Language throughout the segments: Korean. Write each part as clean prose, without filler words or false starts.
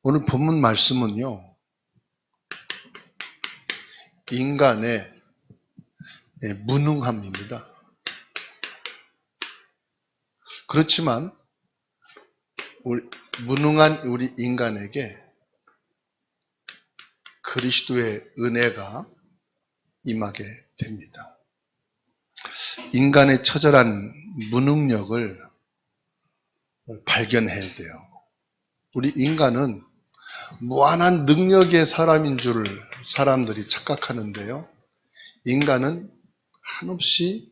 오늘 본문 말씀은요, 인간의 무능함입니다. 그렇지만 무능한 우리 인간에게 그리스도의 은혜가 임하게 됩니다. 인간의 처절한 무능력을 발견해야 돼요. 우리 인간은 무한한 능력의 사람인 줄 사람들이 착각하는데요. 인간은 한없이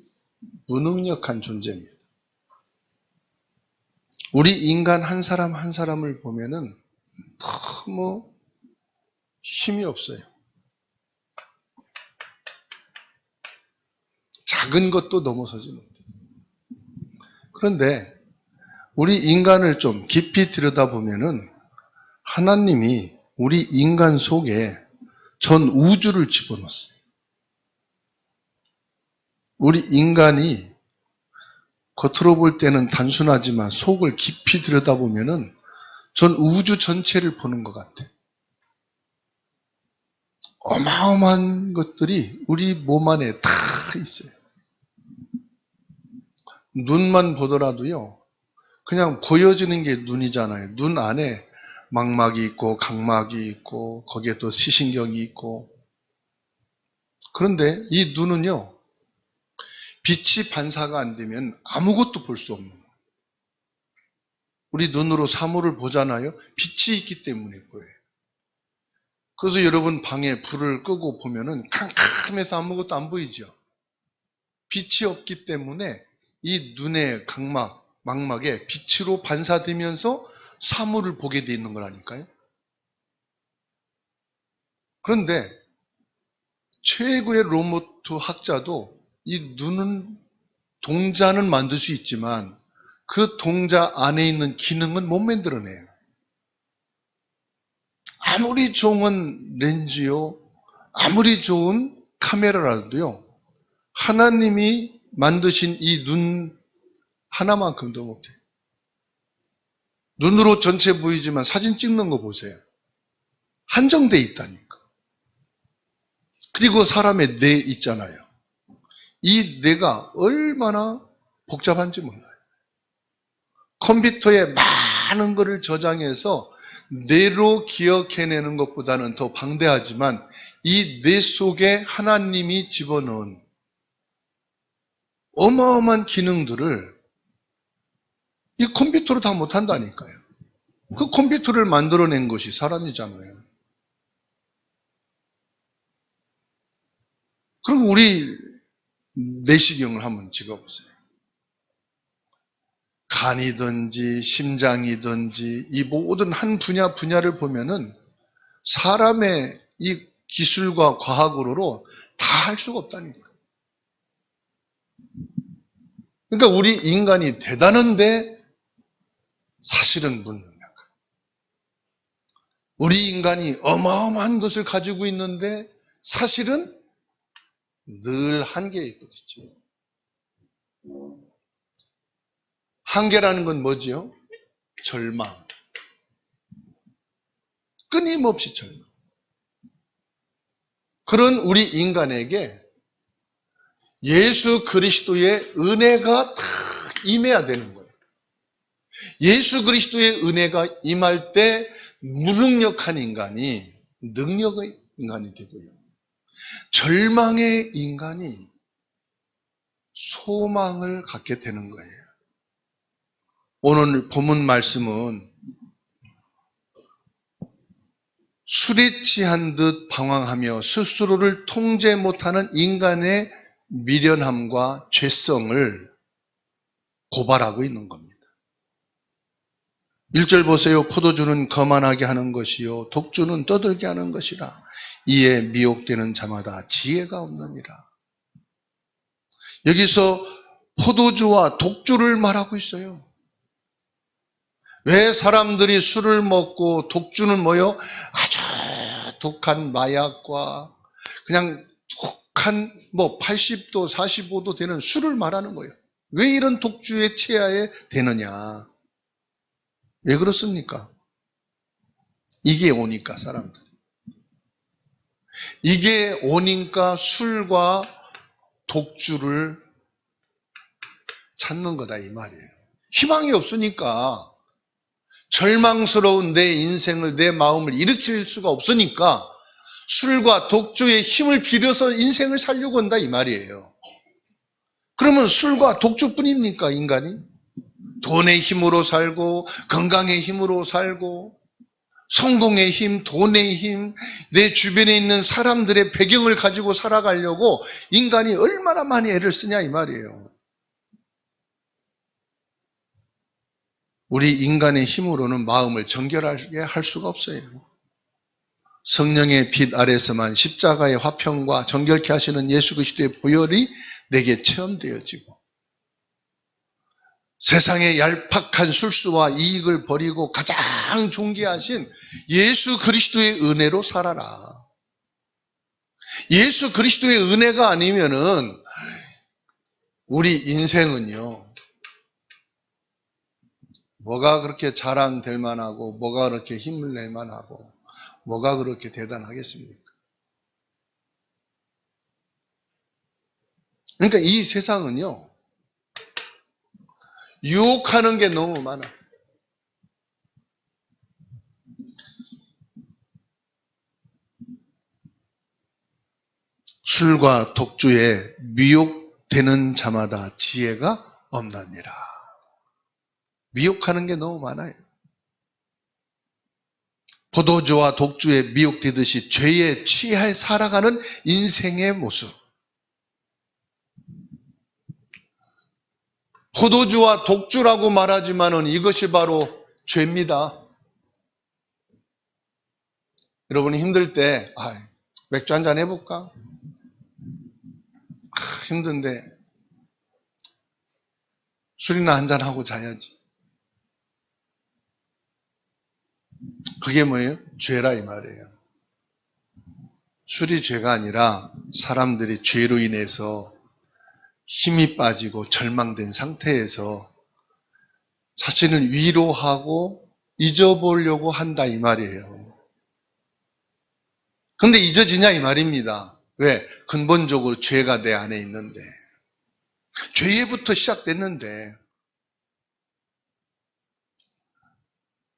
무능력한 존재입니다. 우리 인간 한 사람 한 사람을 보면은 너무 힘이 없어요. 작은 것도 넘어서지 못해요. 그런데 우리 인간을 좀 깊이 들여다보면은 하나님이 우리 인간 속에 전 우주를 집어넣었어요. 우리 인간이 겉으로 볼 때는 단순하지만 속을 깊이 들여다보면은 전 우주 전체를 보는 것 같아요. 어마어마한 것들이 우리 몸 안에 다 있어요. 눈만 보더라도요, 그냥 보여지는 게 눈이잖아요. 눈 안에 망막이 있고 각막이 있고 거기에 또 시신경이 있고. 그런데 이 눈은요, 빛이 반사가 안 되면 아무것도 볼 수 없는 거예요. 우리 눈으로 사물을 보잖아요. 빛이 있기 때문에 보여요. 그래서 여러분 방에 불을 끄고 보면은 캄캄해서 아무것도 안 보이죠. 빛이 없기 때문에 이 눈의 각막, 망막에 빛으로 반사되면서 사물을 보게 돼 있는 거라니까요. 그런데 최고의 로봇 학자도 이 눈은 동자는 만들 수 있지만 그 동자 안에 있는 기능은 못 만들어내요. 아무리 좋은 렌즈요, 아무리 좋은 카메라라도요, 하나님이 만드신 이 눈 하나만큼도 못해요. 눈으로 전체 보이지만 사진 찍는 거 보세요. 한정돼 있다니까. 그리고 사람의 뇌 있잖아요. 이 뇌가 얼마나 복잡한지 몰라요. 컴퓨터에 많은 것을 저장해서 뇌로 기억해내는 것보다는 더 방대하지만 이 뇌 속에 하나님이 집어넣은 어마어마한 기능들을 이 컴퓨터로 다 못한다니까요. 그 컴퓨터를 만들어낸 것이 사람이잖아요. 그럼 우리 내시경을 한번 찍어보세요. 간이든지 심장이든지 이 모든 한 분야를 보면은 사람의 이 기술과 과학으로 다 할 수가 없다니까. 그러니까 우리 인간이 대단한데 사실은 무능력한. 우리 인간이 어마어마한 것을 가지고 있는데 사실은 늘 한계에 부딪혀. 한계라는 건 뭐지요? 절망. 끊임없이 절망. 그런 우리 인간에게 예수 그리스도의 은혜가 다 임해야 되는 거예요. 예수 그리스도의 은혜가 임할 때 무능력한 인간이 능력의 인간이 되고요. 절망의 인간이 소망을 갖게 되는 거예요. 오늘 본문 말씀은 술에 취한 듯 방황하며 스스로를 통제 못하는 인간의 미련함과 죄성을 고발하고 있는 겁니다. 1절 보세요. 포도주는 거만하게 하는 것이요 독주는 떠들게 하는 것이라. 이에 미혹되는 자마다 지혜가 없느니라. 여기서 포도주와 독주를 말하고 있어요. 왜 사람들이 술을 먹고 독주는 뭐요? 아주 독한 마약과 그냥 독한 80도 45도 되는 술을 말하는 거예요. 왜 이런 독주에 취해야 되느냐? 왜 그렇습니까? 이게 오니까 사람들. 이게 오니까 술과 독주를 찾는 거다 이 말이에요. 희망이 없으니까, 절망스러운 내 인생을, 내 마음을 일으킬 수가 없으니까 술과 독주의 힘을 빌려서 인생을 살려고 한다 이 말이에요. 그러면 술과 독주뿐입니까 인간이? 돈의 힘으로 살고, 건강의 힘으로 살고, 성공의 힘, 돈의 힘, 내 주변에 있는 사람들의 배경을 가지고 살아가려고 인간이 얼마나 많이 애를 쓰냐 이 말이에요. 우리 인간의 힘으로는 마음을 정결하게 할 수가 없어요. 성령의 빛 아래서만 십자가의 화평과 정결케 하시는 예수 그리스도의 보혈이 내게 체험되어지고, 세상의 얄팍한 술수와 이익을 버리고 가장 존귀하신 예수 그리스도의 은혜로 살아라. 예수 그리스도의 은혜가 아니면은 우리 인생은요, 뭐가 그렇게 자랑될 만하고, 뭐가 그렇게 힘을 낼 만하고, 뭐가 그렇게 대단하겠습니까? 그러니까 이 세상은요, 유혹하는 게 너무 많아. 술과 독주에 미혹되는 자마다 지혜가 없나니라. 미혹하는 게 너무 많아요. 포도주와 독주에 미혹되듯이 죄에 취해 살아가는 인생의 모습. 포도주와 독주라고 말하지만은 이것이 바로 죄입니다. 여러분이 힘들 때 맥주 한잔 해볼까? 힘든데 술이나 한잔 하고 자야지. 그게 뭐예요? 죄라 이 말이에요. 술이 죄가 아니라 사람들이 죄로 인해서 힘이 빠지고 절망된 상태에서 자신을 위로하고 잊어보려고 한다 이 말이에요. 근데 잊어지냐 이 말입니다. 왜? 근본적으로 죄가 내 안에 있는데, 죄에부터 시작됐는데,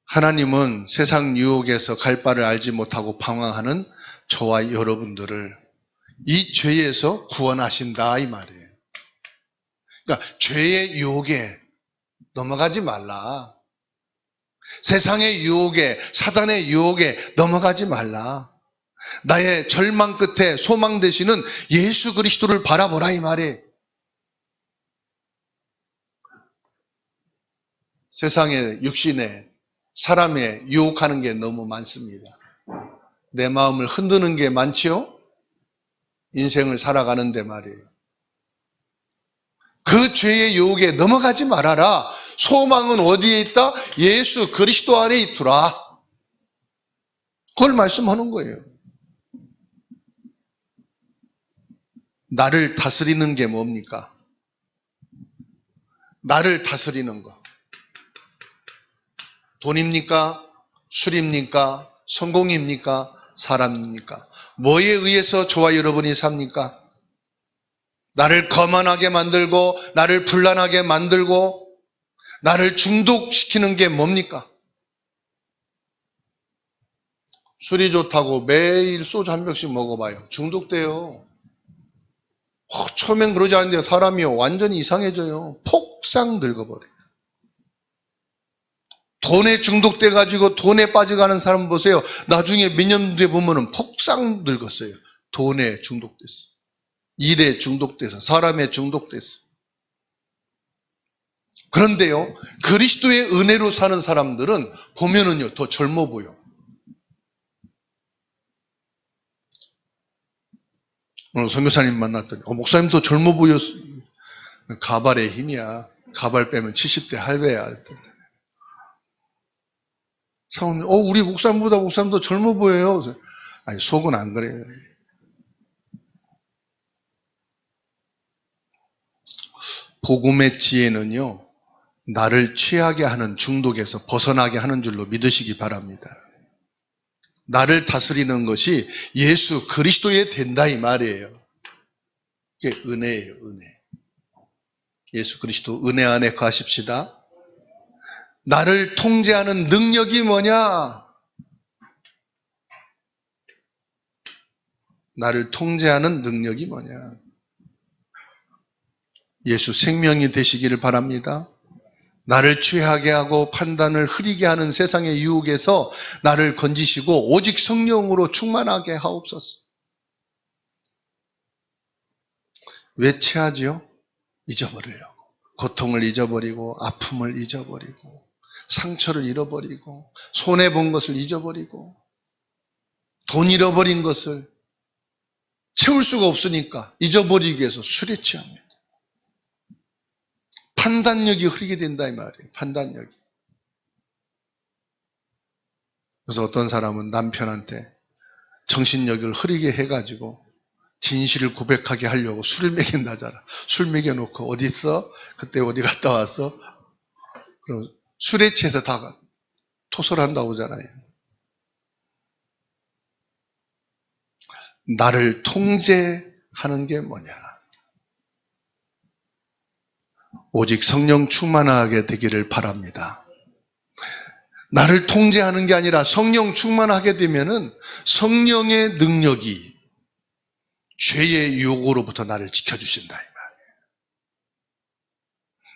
하나님은 세상 유혹에서 갈 바를 알지 못하고 방황하는 저와 여러분들을 이 죄에서 구원하신다 이 말이에요. 그러니까 죄의 유혹에 넘어가지 말라. 세상의 유혹에, 사단의 유혹에 넘어가지 말라. 나의 절망 끝에 소망 되시는 예수 그리스도를 바라보라 이 말이에요. 세상의 육신에, 사람에 유혹하는 게 너무 많습니다. 내 마음을 흔드는 게 많지요? 인생을 살아가는데 말이에요. 그 죄의 유혹에 넘어가지 말아라. 소망은 어디에 있다? 예수 그리스도 안에 있더라. 그걸 말씀하는 거예요. 나를 다스리는 게 뭡니까? 나를 다스리는 거. 돈입니까? 술입니까? 성공입니까? 사람입니까? 뭐에 의해서 저와 여러분이 삽니까? 나를 거만하게 만들고, 나를 불안하게 만들고, 나를 중독시키는 게 뭡니까? 술이 좋다고 매일 소주 한 병씩 먹어봐요. 중독돼요. 처음엔 그러지 않는데 사람이 완전히 이상해져요. 폭삭 늙어버려요. 돈에 중독돼가지고 돈에 빠져가는 사람 보세요. 나중에 몇 년 뒤에 보면은 폭삭 늙었어요. 돈에 중독됐어. 일에 중독돼서, 사람에 중독됐어. 그런데요, 그리스도의 은혜로 사는 사람들은 보면은요, 더 젊어 보여. 오늘 선교사님 만났더니, 목사님 더 젊어 보였어. 가발의 힘이야. 가발 빼면 70대 할배야. 사모님, 우리 목사님보다 목사님 더 젊어 보여요. 아니, 속은 안 그래요. 복음의 지혜는요, 나를 취하게 하는 중독에서 벗어나게 하는 줄로 믿으시기 바랍니다. 나를 다스리는 것이 예수 그리스도에 된다 이 말이에요. 이게 은혜예요, 은혜. 예수 그리스도 은혜 안에 거하십시다. 나를 통제하는 능력이 뭐냐? 나를 통제하는 능력이 뭐냐? 예수 생명이 되시기를 바랍니다. 나를 취하게 하고 판단을 흐리게 하는 세상의 유혹에서 나를 건지시고 오직 성령으로 충만하게 하옵소서. 왜 취하지요? 잊어버리려고. 고통을 잊어버리고 아픔을 잊어버리고 상처를 잃어버리고 손해본 것을 잊어버리고 돈 잃어버린 것을 채울 수가 없으니까 잊어버리기 위해서 술에 취합니다. 판단력이 흐리게 된다 이 말이에요. 판단력이. 그래서 어떤 사람은 남편한테 정신력을 흐리게 해가지고 진실을 고백하게 하려고 술을 먹인다잖아. 술 먹여놓고 어디 있어? 그때 어디 갔다 왔어? 그럼 술에 취해서 다 토설한다고 하잖아요. 나를 통제하는 게 뭐냐? 오직 성령 충만하게 되기를 바랍니다. 나를 통제하는 게 아니라 성령 충만하게 되면은 성령의 능력이 죄의 유혹으로부터 나를 지켜주신다 이 말이에요.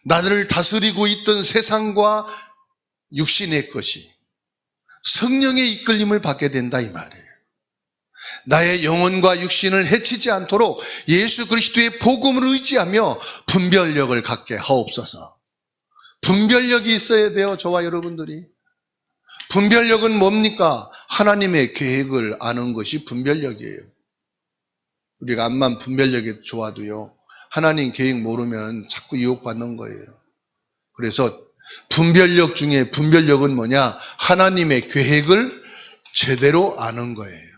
나를 다스리고 있던 세상과 육신의 것이 성령의 이끌림을 받게 된다 이 말이에요. 나의 영혼과 육신을 해치지 않도록 예수 그리스도의 복음을 의지하며 분별력을 갖게 하옵소서. 분별력이 있어야 돼요, 저와 여러분들이. 분별력은 뭡니까? 하나님의 계획을 아는 것이 분별력이에요. 우리가 암만 분별력이 좋아도요, 하나님 계획 모르면 자꾸 유혹받는 거예요. 그래서 분별력 중에 분별력은 뭐냐? 하나님의 계획을 제대로 아는 거예요.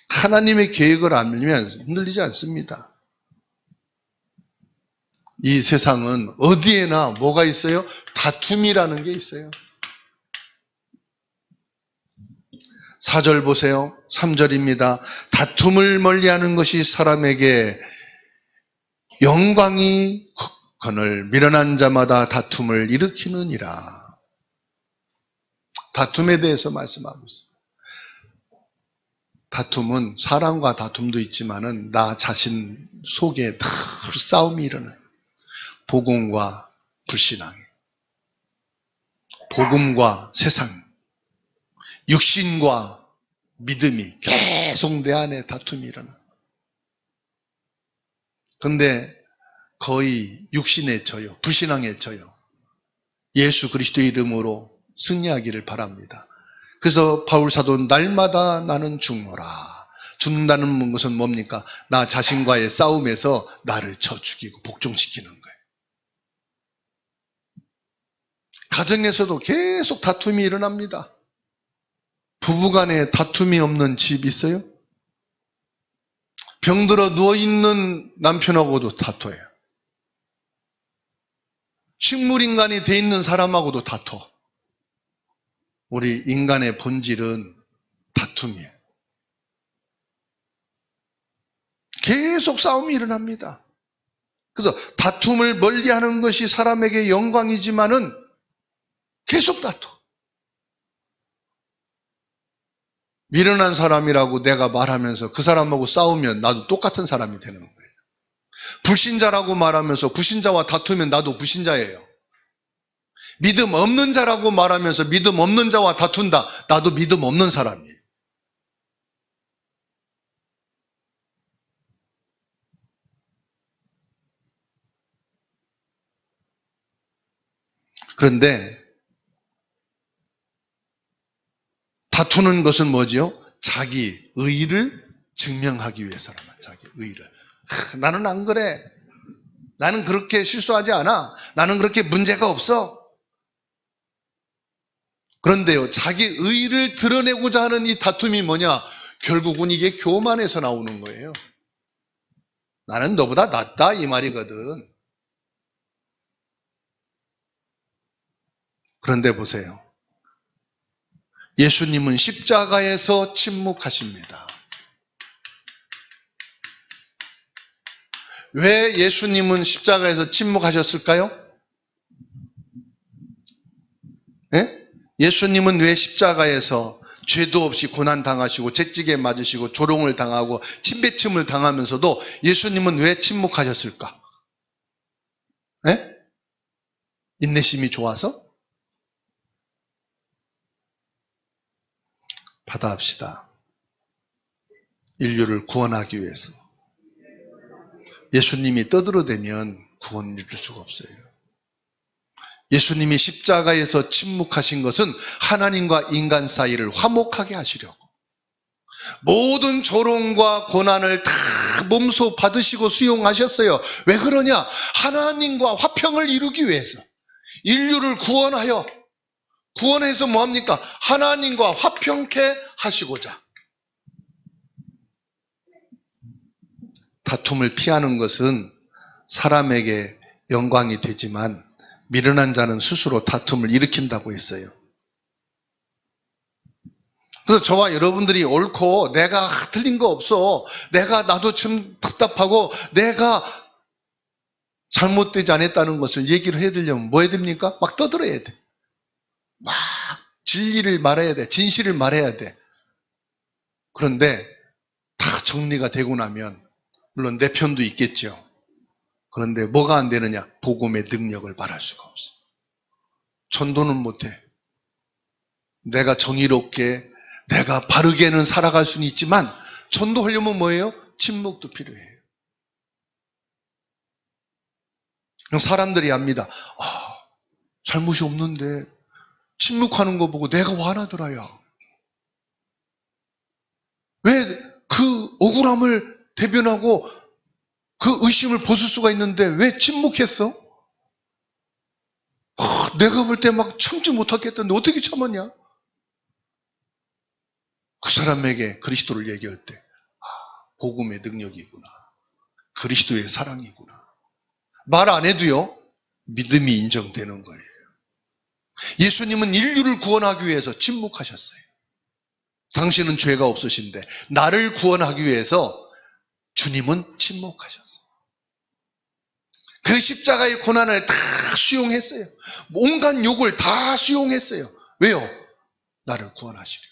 하나님의 계획을 알면 흔들리지 않습니다. 이 세상은 어디에나 뭐가 있어요? 다툼이라는 게 있어요. 4절 보세요. 3절입니다. 다툼을 멀리하는 것이 사람에게 영광이 거늘 미련한 자마다 다툼을 일으키느니라. 다툼에 대해서 말씀하고 있습니다. 다툼은 사람과 다툼도 있지만은 나 자신 속에 다 싸움이 일어나요. 복음과 불신앙이, 복음과 세상, 육신과 믿음이 계속 내 안에 다툼이 일어나. 근데 거의 육신에 져요. 불신앙에 져요. 예수 그리스도의 이름으로 승리하기를 바랍니다. 그래서 바울 사도는 날마다 나는 죽노라. 죽는다는 것은 뭡니까? 나 자신과의 싸움에서 나를 쳐 죽이고 복종시키는 거예요. 가정에서도 계속 다툼이 일어납니다. 부부간에 다툼이 없는 집 있어요? 병들어 누워있는 남편하고도 다퉈요. 식물인간이 돼 있는 사람하고도 다퉈. 우리 인간의 본질은 다툼이에요. 계속 싸움이 일어납니다. 그래서 다툼을 멀리하는 것이 사람에게 영광이지만은 계속 다투. 미련한 사람이라고 내가 말하면서 그 사람하고 싸우면 나도 똑같은 사람이 되는 거예요. 불신자라고 말하면서 불신자와 다투면 나도 불신자예요. 믿음 없는 자라고 말하면서 믿음 없는 자와 다툰다. 나도 믿음 없는 사람이에요. 그런데 다투는 것은 뭐죠? 자기 의의를 증명하기 위해서라면 자기 의의를. 나는 안 그래. 나는 그렇게 실수하지 않아. 나는 그렇게 문제가 없어. 그런데요, 자기 의의를 드러내고자 하는 이 다툼이 뭐냐? 결국은 이게 교만에서 나오는 거예요. 나는 너보다 낫다 이 말이거든. 그런데 보세요. 예수님은 십자가에서 침묵하십니다. 왜 예수님은 십자가에서 침묵하셨을까요? 예? 예수님은 왜 십자가에서 죄도 없이 고난당하시고 채찍에 맞으시고 조롱을 당하고 침뱉음을 당하면서도 예수님은 왜 침묵하셨을까? 예? 인내심이 좋아서? 받아합시다. 인류를 구원하기 위해서. 예수님이 떠들어대면 구원을 이룰 수가 없어요. 예수님이 십자가에서 침묵하신 것은 하나님과 인간 사이를 화목하게 하시려고. 모든 조롱과 고난을 다 몸소 받으시고 수용하셨어요. 왜 그러냐? 하나님과 화평을 이루기 위해서. 인류를 구원해서 뭐합니까? 하나님과 화평케 하시고자. 다툼을 피하는 것은 사람에게 영광이 되지만 미련한 자는 스스로 다툼을 일으킨다고 했어요. 그래서 저와 여러분들이 옳고 내가 틀린 거 없어. 나도 참 답답하고 내가 잘못되지 않았다는 것을 얘기를 해드리려면 뭐 해야 됩니까? 막 떠들어야 돼. 막 진리를 말해야 돼. 진실을 말해야 돼. 그런데 다 정리가 되고 나면 물론 내 편도 있겠죠. 그런데 뭐가 안 되느냐? 복음의 능력을 말할 수가 없어. 전도는 못해. 내가 정의롭게 내가 바르게는 살아갈 수는 있지만 전도하려면 뭐예요? 침묵도 필요해요. 사람들이 압니다. 잘못이 없는데 침묵하는 거 보고 내가 화나더라야. 왜 그 억울함을 대변하고 그 의심을 벗을 수가 있는데 왜 침묵했어? 내가 볼 때 막 참지 못하겠던데 어떻게 참았냐? 그 사람에게 그리스도를 얘기할 때 복음의 능력이구나. 그리스도의 사랑이구나. 말 안 해도요. 믿음이 인정되는 거예요. 예수님은 인류를 구원하기 위해서 침묵하셨어요. 당신은 죄가 없으신데 나를 구원하기 위해서 주님은 침묵하셨어요. 그 십자가의 고난을 다 수용했어요. 온갖 욕을 다 수용했어요. 왜요? 나를 구원하시려.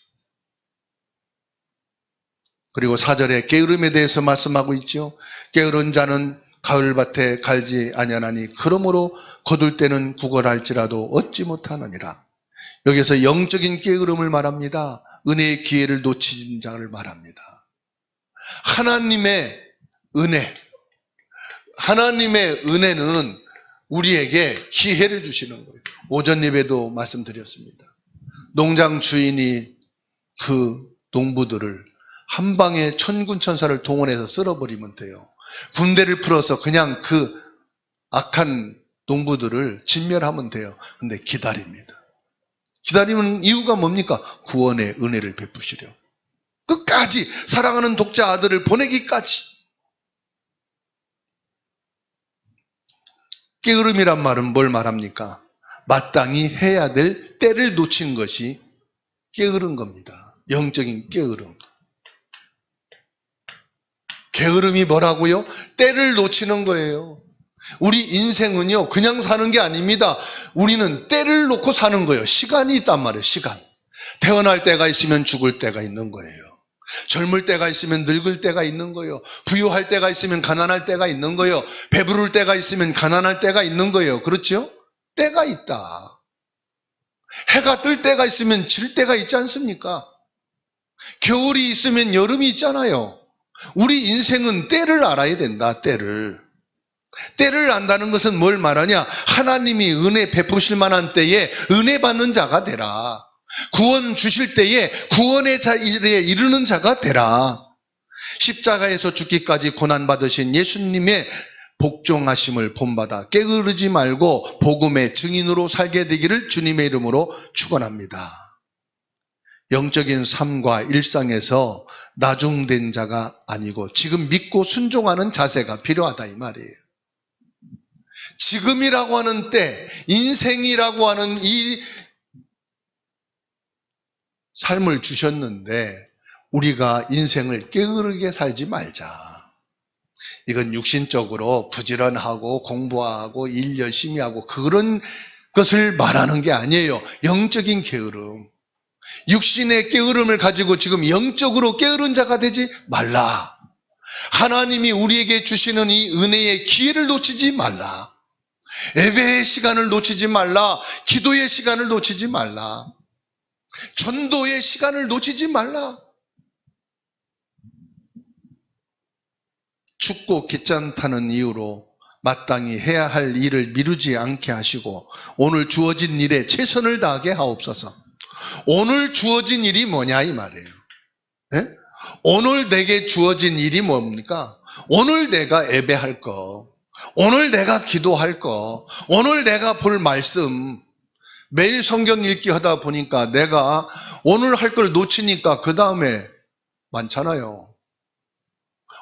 그리고 4절에 게으름에 대해서 말씀하고 있죠. 게으른 자는 가을밭에 갈지 아니하나니 그러므로 거둘 때는 구걸할지라도 얻지 못하느니라. 여기서 영적인 게으름을 말합니다. 은혜의 기회를 놓친 자를 말합니다. 하나님의 은혜는 우리에게 기회를 주시는 거예요. 오전 예배도 말씀드렸습니다. 농장 주인이 그 농부들을 한 방에 천군천사를 동원해서 쓸어버리면 돼요. 군대를 풀어서 그냥 그 악한 농부들을 진멸하면 돼요. 근데 기다립니다. 기다리는 이유가 뭡니까? 구원의 은혜를 베푸시려. 끝까지 사랑하는 독자 아들을 보내기까지. 게으름이란 말은 뭘 말합니까? 마땅히 해야 될 때를 놓친 것이 게으른 겁니다. 영적인 게으름. 게으름이 뭐라고요? 때를 놓치는 거예요. 우리 인생은요, 그냥 사는 게 아닙니다. 우리는 때를 놓고 사는 거예요. 시간이 있단 말이에요, 시간. 태어날 때가 있으면 죽을 때가 있는 거예요. 젊을 때가 있으면 늙을 때가 있는 거예요. 부유할 때가 있으면 가난할 때가 있는 거예요. 배부를 때가 있으면 가난할 때가 있는 거예요. 그렇죠? 때가 있다. 해가 뜰 때가 있으면 질 때가 있지 않습니까? 겨울이 있으면 여름이 있잖아요. 우리 인생은 때를 알아야 된다, 때를. 때를 안다는 것은 뭘 말하냐? 하나님이 은혜 베푸실 만한 때에 은혜 받는 자가 되라. 구원 주실 때에 구원의 자리에 이르는 자가 되라. 십자가에서 죽기까지 고난받으신 예수님의 복종하심을 본받아 게으르지 말고 복음의 증인으로 살게 되기를 주님의 이름으로 축원합니다. 영적인 삶과 일상에서 나중된 자가 아니고 지금 믿고 순종하는 자세가 필요하다 이 말이에요. 지금이라고 하는 때, 인생이라고 하는 이 삶을 주셨는데 우리가 인생을 게으르게 살지 말자. 이건 육신적으로 부지런하고 공부하고 일 열심히 하고 그런 것을 말하는 게 아니에요. 영적인 게으름. 육신의 게으름을 가지고 지금 영적으로 게으른 자가 되지 말라. 하나님이 우리에게 주시는 이 은혜의 기회를 놓치지 말라. 예배의 시간을 놓치지 말라. 기도의 시간을 놓치지 말라. 전도의 시간을 놓치지 말라. 춥고 귀찮다는 이유로 마땅히 해야 할 일을 미루지 않게 하시고 오늘 주어진 일에 최선을 다하게 하옵소서. 오늘 주어진 일이 뭐냐 이 말이에요. 네? 오늘 내게 주어진 일이 뭡니까? 오늘 내가 예배할 거, 오늘 내가 기도할 거, 오늘 내가 볼 말씀. 매일 성경 읽기 하다 보니까 내가 오늘 할 걸 놓치니까 그 다음에 많잖아요.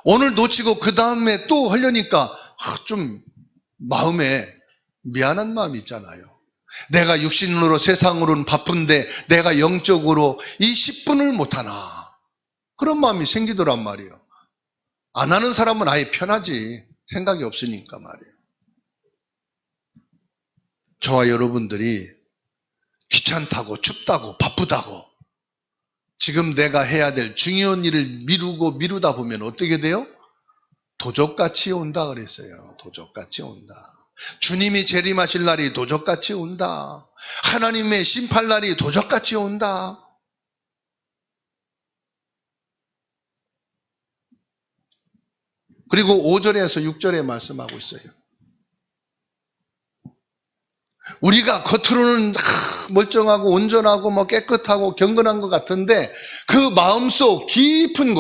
오늘 놓치고 그 다음에 또 하려니까 좀 마음에 미안한 마음이 있잖아요. 내가 육신으로 세상으로는 바쁜데 내가 영적으로 이 10분을 못하나. 그런 마음이 생기더란 말이에요. 안 하는 사람은 아예 편하지. 생각이 없으니까 말이에요. 저와 여러분들이 귀찮다고 춥다고 바쁘다고 지금 내가 해야 될 중요한 일을 미루다 보면 어떻게 돼요? 도적같이 온다 그랬어요. 도적같이 온다. 주님이 재림하실 날이 도적같이 온다. 하나님의 심판 날이 도적같이 온다. 그리고 5절에서 6절에 말씀하고 있어요. 우리가 겉으로는 멀쩡하고 온전하고 깨끗하고 경건한 것 같은데 그 마음속 깊은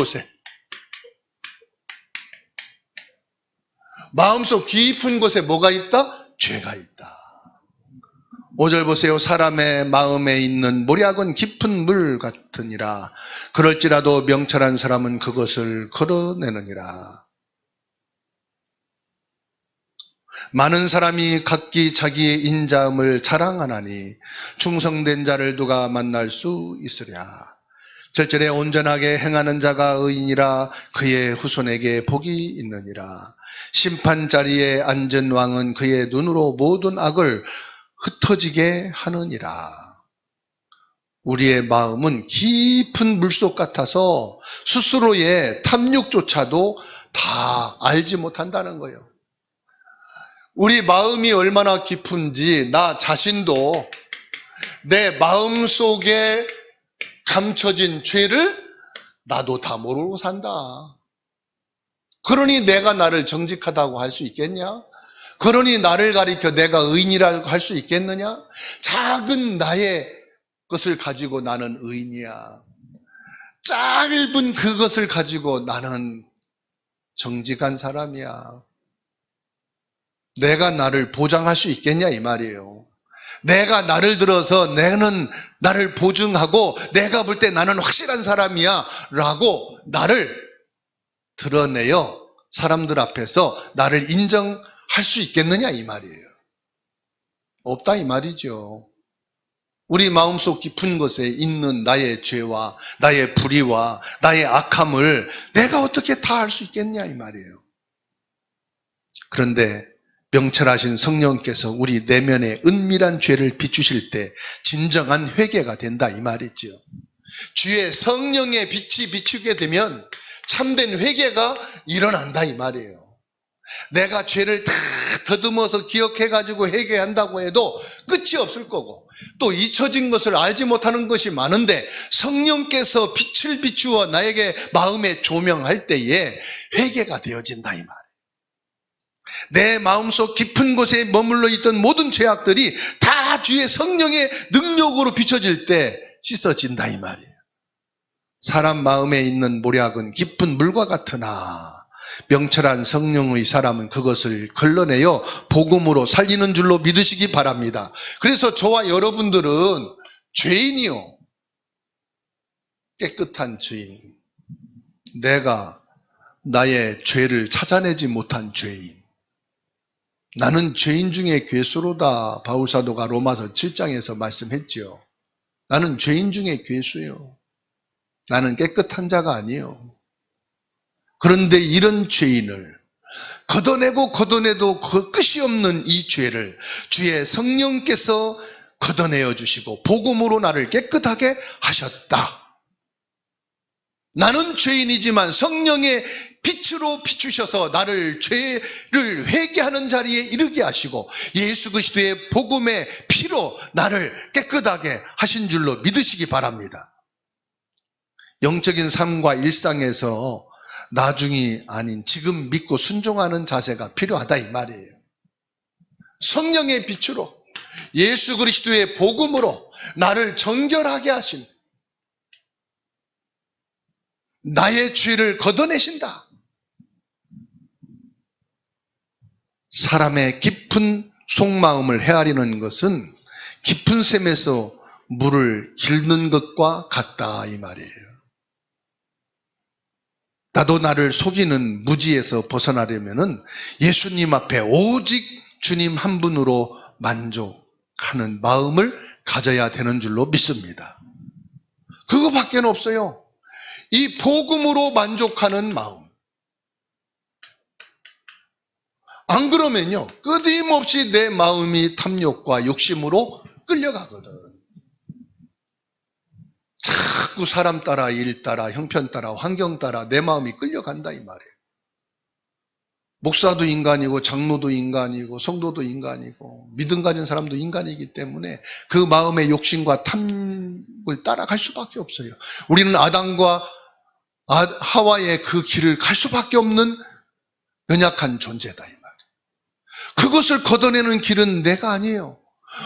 곳에 뭐가 있다? 죄가 있다. 5절 보세요. 사람의 마음에 있는 모략은 깊은 물 같으니라. 그럴지라도 명철한 사람은 그것을 걸어내느니라. 많은 사람이 각기 자기의 인자함을 자랑하나니 충성된 자를 누가 만날 수 있으랴. 절절에 온전하게 행하는 자가 의인이라. 그의 후손에게 복이 있느니라. 심판 자리에 앉은 왕은 그의 눈으로 모든 악을 흩어지게 하느니라. 우리의 마음은 깊은 물속 같아서 스스로의 탐욕조차도 다 알지 못한다는 거예요. 우리 마음이 얼마나 깊은지 나 자신도 내 마음속에 감춰진 죄를 나도 다 모르고 산다. 그러니 내가 나를 정직하다고 할 수 있겠냐? 그러니 나를 가리켜 내가 의인이라고 할 수 있겠느냐? 작은 나의 것을 가지고 나는 의인이야. 짧은 그것을 가지고 나는 정직한 사람이야. 내가 나를 보장할 수 있겠냐 이 말이에요. 내가 나를 들어서 나는 나를 보증하고 내가 볼 때 나는 확실한 사람이야 라고 나를 드러내어 사람들 앞에서 나를 인정할 수 있겠느냐 이 말이에요. 없다 이 말이죠. 우리 마음속 깊은 곳에 있는 나의 죄와 나의 불의와 나의 악함을 내가 어떻게 다 알 수 있겠냐 이 말이에요. 그런데 명철하신 성령께서 우리 내면의 은밀한 죄를 비추실 때 진정한 회개가 된다 이 말이죠. 주의 성령의 빛이 비추게 되면 참된 회개가 일어난다 이 말이에요. 내가 죄를 다 더듬어서 기억해가지고 회개한다고 해도 끝이 없을 거고 또 잊혀진 것을 알지 못하는 것이 많은데 성령께서 빛을 비추어 나에게 마음에 조명할 때에 회개가 되어진다 이 말이에요. 내 마음속 깊은 곳에 머물러 있던 모든 죄악들이 다 주의 성령의 능력으로 비춰질 때 씻어진다 이 말이에요. 사람 마음에 있는 모략은 깊은 물과 같으나 명철한 성령의 사람은 그것을 걸러내어 복음으로 살리는 줄로 믿으시기 바랍니다. 그래서 저와 여러분들은 죄인이요. 깨끗한 죄인. 내가 나의 죄를 찾아내지 못한 죄인. 나는 죄인 중에 괴수로다. 바울사도가 로마서 7장에서 말씀했지요. 나는 죄인 중에 괴수요. 나는 깨끗한 자가 아니에요. 그런데 이런 죄인을 걷어내고 걷어내도 그 끝이 없는 이 죄를 주의 성령께서 걷어내어 주시고 복음으로 나를 깨끗하게 하셨다. 나는 죄인이지만 성령의 빛으로 비추셔서 나를 죄를 회개하는 자리에 이르게 하시고 예수 그리스도의 복음의 피로 나를 깨끗하게 하신 줄로 믿으시기 바랍니다. 영적인 삶과 일상에서 나중이 아닌 지금 믿고 순종하는 자세가 필요하다 이 말이에요. 성령의 빛으로 예수 그리스도의 복음으로 나를 정결하게 하신 나의 죄를 걷어내신다. 사람의 깊은 속마음을 헤아리는 것은 깊은 샘에서 물을 길는 것과 같다 이 말이에요. 나도 나를 속이는 무지에서 벗어나려면 예수님 앞에 오직 주님 한 분으로 만족하는 마음을 가져야 되는 줄로 믿습니다. 그거밖에 없어요. 이 복음으로 만족하는 마음. 안 그러면요, 끊임없이 내 마음이 탐욕과 욕심으로 끌려가거든. 자꾸 사람 따라, 일 따라, 형편 따라, 환경 따라 내 마음이 끌려간다 이 말이에요. 목사도 인간이고 장로도 인간이고 성도도 인간이고 믿음 가진 사람도 인간이기 때문에 그 마음의 욕심과 탐을 따라갈 수밖에 없어요. 우리는 아담과 하와의 그 길을 갈 수밖에 없는 연약한 존재다 이 말이에요. 그것을 걷어내는 길은 내가 아니에요.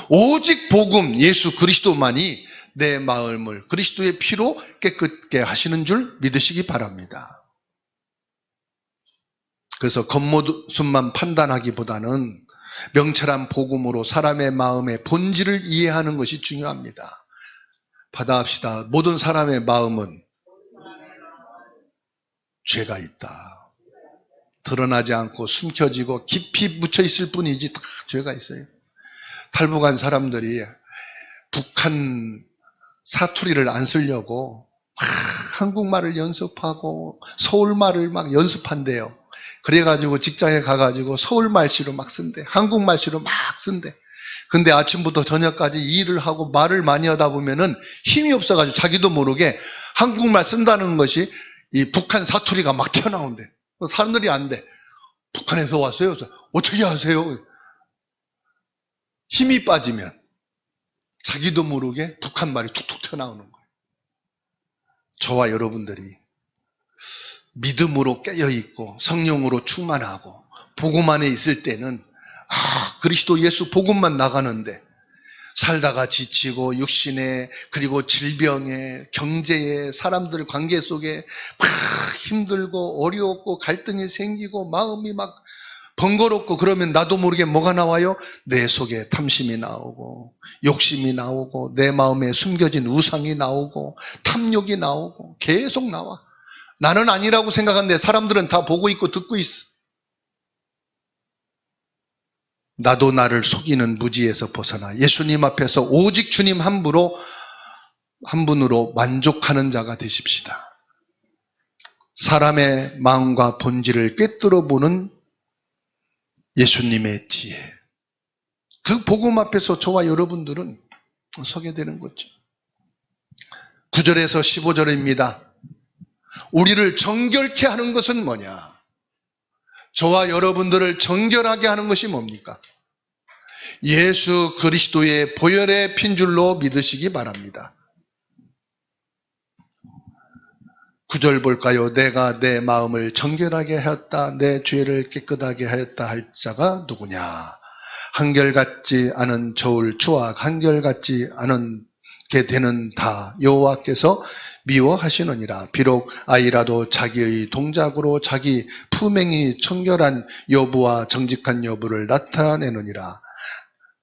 오직 복음 예수 그리스도만이 내 마음을 그리스도의 피로 깨끗게 하시는 줄 믿으시기 바랍니다. 그래서 겉모습만 판단하기보다는 명철한 복음으로 사람의 마음의 본질을 이해하는 것이 중요합니다. 받아합시다. 모든 사람의 마음은 죄가 있다. 드러나지 않고 숨겨지고 깊이 묻혀 있을 뿐이지 다 죄가 있어요. 탈북한 사람들이 북한 사투리를 안 쓰려고 한국말을 연습하고 서울말을 막 연습한대요. 그래가지고 직장에 가가지고 서울말씨로 막 쓴대. 한국말씨로 막 쓴대. 근데 아침부터 저녁까지 일을 하고 말을 많이 하다 보면은 힘이 없어가지고 자기도 모르게 한국말 쓴다는 것이 이 북한 사투리가 막 튀어나온대. 사람들이 안 돼. 북한에서 왔어요. 어떻게 하세요? 힘이 빠지면 자기도 모르게 북한 말이 툭툭 튀어나오는 거예요. 저와 여러분들이 믿음으로 깨어있고 성령으로 충만하고 복음 안에 있을 때는 그리스도 예수 복음만 나가는데 살다가 지치고 육신에 그리고 질병에 경제에 사람들 관계 속에 막 힘들고 어려웠고 갈등이 생기고 마음이 막 번거롭고 그러면 나도 모르게 뭐가 나와요? 내 속에 탐심이 나오고 욕심이 나오고 내 마음에 숨겨진 우상이 나오고 탐욕이 나오고 계속 나와. 나는 아니라고 생각하는데 사람들은 다 보고 있고 듣고 있어. 나도 나를 속이는 무지에서 벗어나 예수님 앞에서 오직 주님 한 분으로 만족하는 자가 되십시다. 사람의 마음과 본질을 꿰뚫어 보는 예수님의 지혜. 그 복음 앞에서 저와 여러분들은 서게 되는 거죠. 9절에서 15절입니다. 우리를 정결케 하는 것은 뭐냐? 저와 여러분들을 정결하게 하는 것이 뭡니까? 예수 그리스도의 보혈의 핀줄로 믿으시기 바랍니다. 9절 볼까요? 내가 내 마음을 정결하게 하였다. 내 죄를 깨끗하게 하였다 할 자가 누구냐? 한결같지 않은 저울 추악 한결같지 않게 되는 다 여호와께서 미워하시느니라. 비록 아이라도 자기의 동작으로 자기 품행이 청결한 여부와 정직한 여부를 나타내느니라.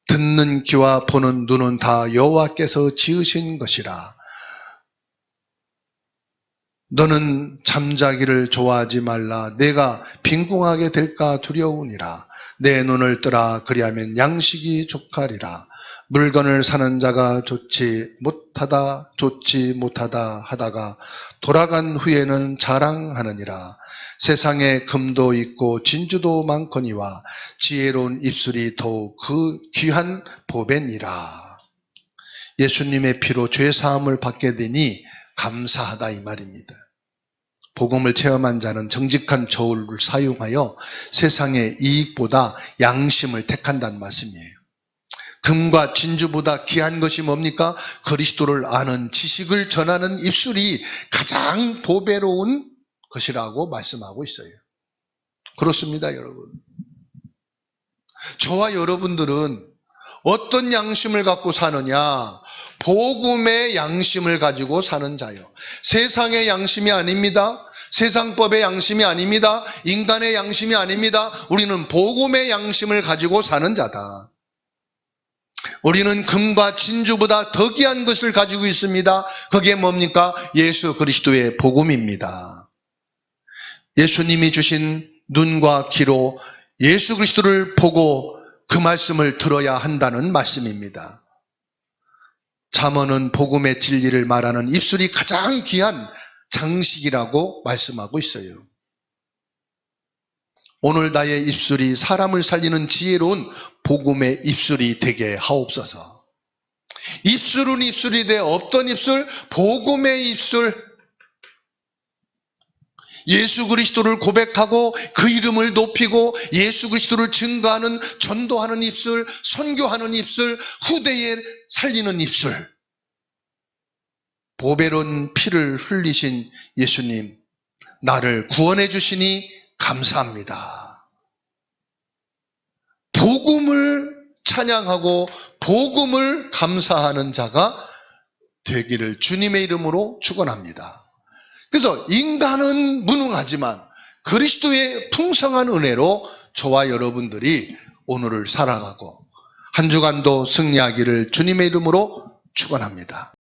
듣는 귀와 보는 눈은 다 여호와께서 지으신 것이라. 너는 잠자기를 좋아하지 말라. 내가 빈궁하게 될까 두려우니라. 내 눈을 뜨라. 그리하면 양식이 족하리라. 물건을 사는 자가 좋지 못하다 하다가 돌아간 후에는 자랑하느니라. 세상에 금도 있고 진주도 많거니와 지혜로운 입술이 더욱 그 귀한 보배니라. 예수님의 피로 죄사함을 받게 되니 감사하다 이 말입니다. 복음을 체험한 자는 정직한 저울을 사용하여 세상의 이익보다 양심을 택한다는 말씀이에요. 금과 진주보다 귀한 것이 뭡니까? 그리스도를 아는 지식을 전하는 입술이 가장 보배로운 것이라고 말씀하고 있어요. 그렇습니다, 여러분. 저와 여러분들은 어떤 양심을 갖고 사느냐? 복음의 양심을 가지고 사는 자요. 세상의 양심이 아닙니다. 세상법의 양심이 아닙니다. 인간의 양심이 아닙니다. 우리는 복음의 양심을 가지고 사는 자다. 우리는 금과 진주보다 더 귀한 것을 가지고 있습니다. 그게 뭡니까? 예수 그리스도의 복음입니다. 예수님이 주신 눈과 귀로 예수 그리스도를 보고 그 말씀을 들어야 한다는 말씀입니다. 잠언은 복음의 진리를 말하는 입술이 가장 귀한 장식이라고 말씀하고 있어요. 오늘 나의 입술이 사람을 살리는 지혜로운 복음의 입술이 되게 하옵소서. 입술은 입술이 돼. 어떤 입술? 복음의 입술. 예수 그리스도를 고백하고 그 이름을 높이고 예수 그리스도를 증거하는, 전도하는 입술, 선교하는 입술, 후대에 살리는 입술. 보배로운 피를 흘리신 예수님, 나를 구원해 주시니 감사합니다. 복음을 찬양하고 복음을 감사하는 자가 되기를 주님의 이름으로 축원합니다. 그래서 인간은 무능하지만 그리스도의 풍성한 은혜로 저와 여러분들이 오늘을 살아가고 한 주간도 승리하기를 주님의 이름으로 축원합니다.